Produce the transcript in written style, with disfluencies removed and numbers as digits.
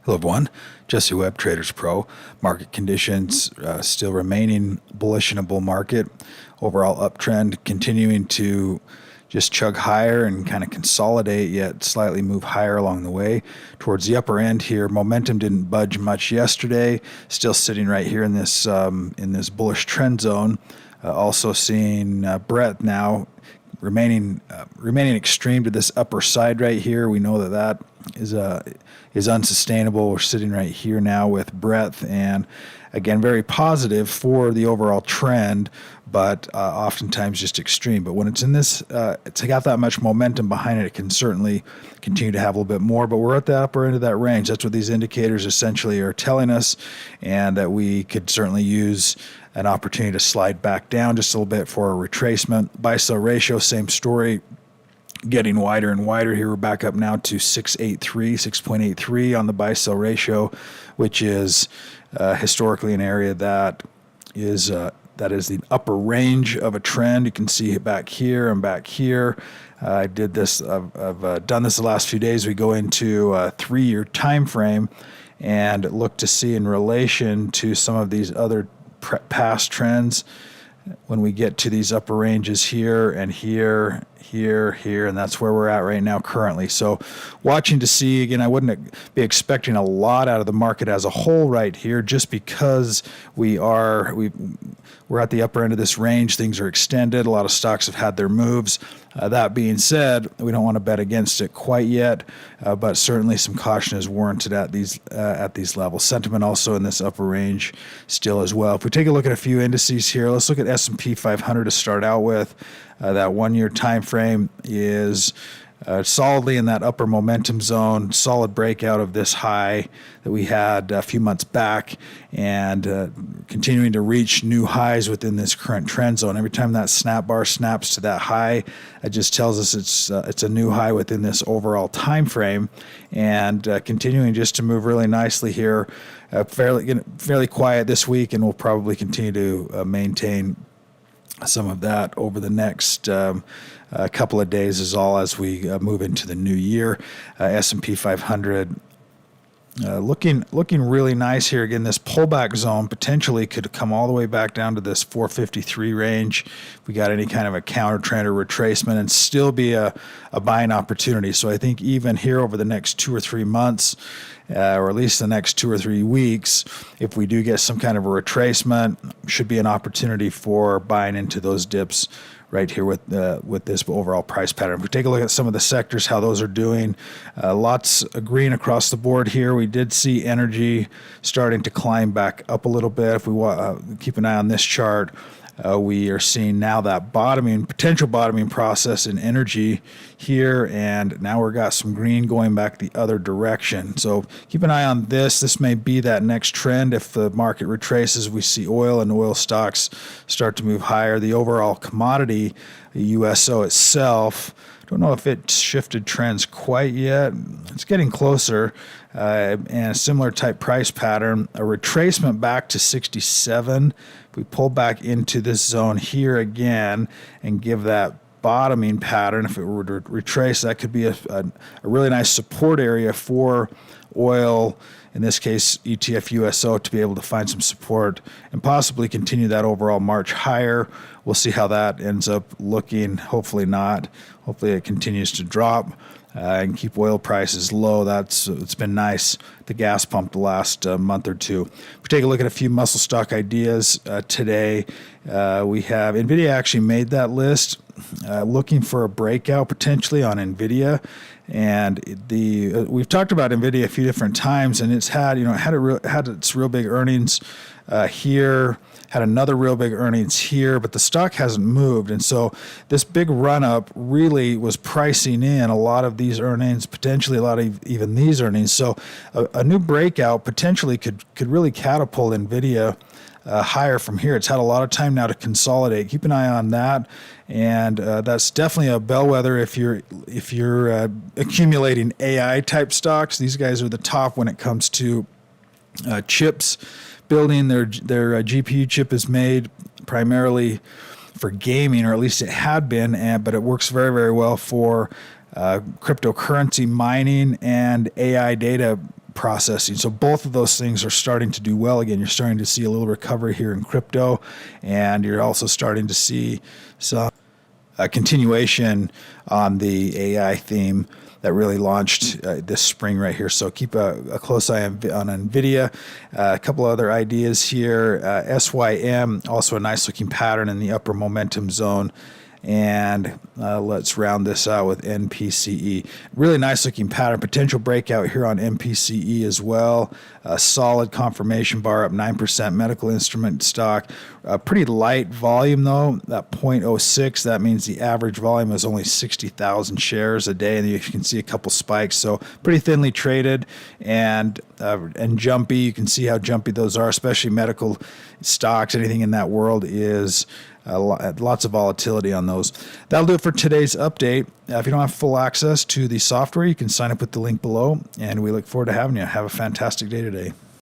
Hello everyone, Jesse Webb, TradersPro. Market conditions still remaining bullish in a bull market. Overall uptrend continuing to just chug higher and kind of consolidate, yet slightly move higher along the way. Towards the upper end here, momentum didn't budge much yesterday. Still sitting right here in this bullish trend zone. Also seeing breadth now remaining extreme to this upper side right here. We know that is unsustainable. We're sitting right here now with breadth, and again, very positive for the overall trend, but oftentimes just extreme. But when it's in this, it's got that much momentum behind it, it can certainly continue to have a little bit more, but we're at the upper end of that range. That's what these indicators essentially are telling us, and that we could certainly use an opportunity to slide back down just a little bit for a retracement. Buy-sell ratio, same story, getting wider and wider here. We're back up now to 6.83 on the buy-sell ratio, which is historically an area that is the upper range of a trend. You can see it back here and back here. I did this. I've done this the last few days. We go into a 3-year time frame and look to see in relation to some of these other past trends when we get to these upper ranges here and here, and that's where we're at right now currently. So watching to see, again, I wouldn't be expecting a lot out of the market as a whole right here, just because we're at the upper end of this range. Things are extended. A lot of stocks have had their moves. That being said, we don't want to bet against it quite yet, but certainly some caution is warranted at these levels. Sentiment also in this upper range still as well. If we take a look at a few indices here, let's look at S&P 500 to start out with. That 1-year time frame is solidly in that upper momentum zone, solid breakout of this high that we had a few months back, and continuing to reach new highs within this current trend zone. Every time that snap bar snaps to that high, it just tells us it's a new high within this overall time frame, and continuing just to move really nicely here. Fairly quiet this week, and we'll probably continue to maintain some of that over the next couple of days as we move into the new year. S&P 500 looking really nice here. Again, this pullback zone potentially could come all the way back down to this 453 range. If we got any kind of a counter trend or retracement, and still be a buying opportunity. So I think even here over the next 2 or 3 months, or at least the next 2 or 3 weeks, if we do get some kind of a retracement, should be an opportunity for buying into those dips right here with this overall price pattern. If we take a look at some of the sectors, how those are doing, lots of green across the board here. We did see energy starting to climb back up a little bit. If we keep an eye on this chart, we are seeing now that potential bottoming process in energy here, and now we've got some green going back the other direction. So keep an eye on this. This may be that next trend. If the market retraces, we see oil and oil stocks start to move higher. The overall commodity, the USO itself, don't know if it's shifted trends quite yet. It's getting closer, and a similar type price pattern. A retracement back to 67. If we pull back into this zone here again and give that bottoming pattern, if it were to retrace, that could be a really nice support area for oil, in this case ETF USO, to be able to find some support and possibly continue that overall march higher. We'll see how that ends up looking. Hopefully not. Hopefully it continues to drop and keep oil prices low. It's been nice, the gas pump, the last month or two. If we take a look at a few muscle stock ideas today, we have Nvidia actually made that list, looking for a breakout potentially on Nvidia. And we've talked about Nvidia a few different times, and it's had its real big earnings here, had another real big earnings here, but the stock hasn't moved. And so this big run up really was pricing in a lot of these earnings, potentially a lot of even these earnings. So a new breakout potentially could really catapult Nvidia higher from here. It's had a lot of time now to consolidate. Keep an eye on that, and that's definitely a bellwether if you're accumulating AI type stocks. These guys are the top when it comes to chips. Building their GPU chip is made primarily for gaming, or at least it had been, but it works very, very well for cryptocurrency mining and AI data processing. So both of those things are starting to do well again. You're starting to see a little recovery here in crypto, and you're also starting to see some continuation on the AI theme that really launched this spring right here. So keep a close eye on Nvidia. A couple other ideas here. SYM, also a nice looking pattern in the upper momentum zone. And let's round this out with NPCE. Really nice looking pattern. Potential breakout here on NPCE as well. A solid confirmation bar up 9%. Medical instrument stock. Pretty light volume though. That 0.06. That means the average volume is only 60,000 shares a day. And you can see a couple spikes. So pretty thinly traded and jumpy. You can see how jumpy those are, especially medical stocks. Anything in that world is lots of volatility on those. That'll do it for today's update. If you don't have full access to the software, you can sign up with the link below, and we look forward to having you. Have a fantastic day today.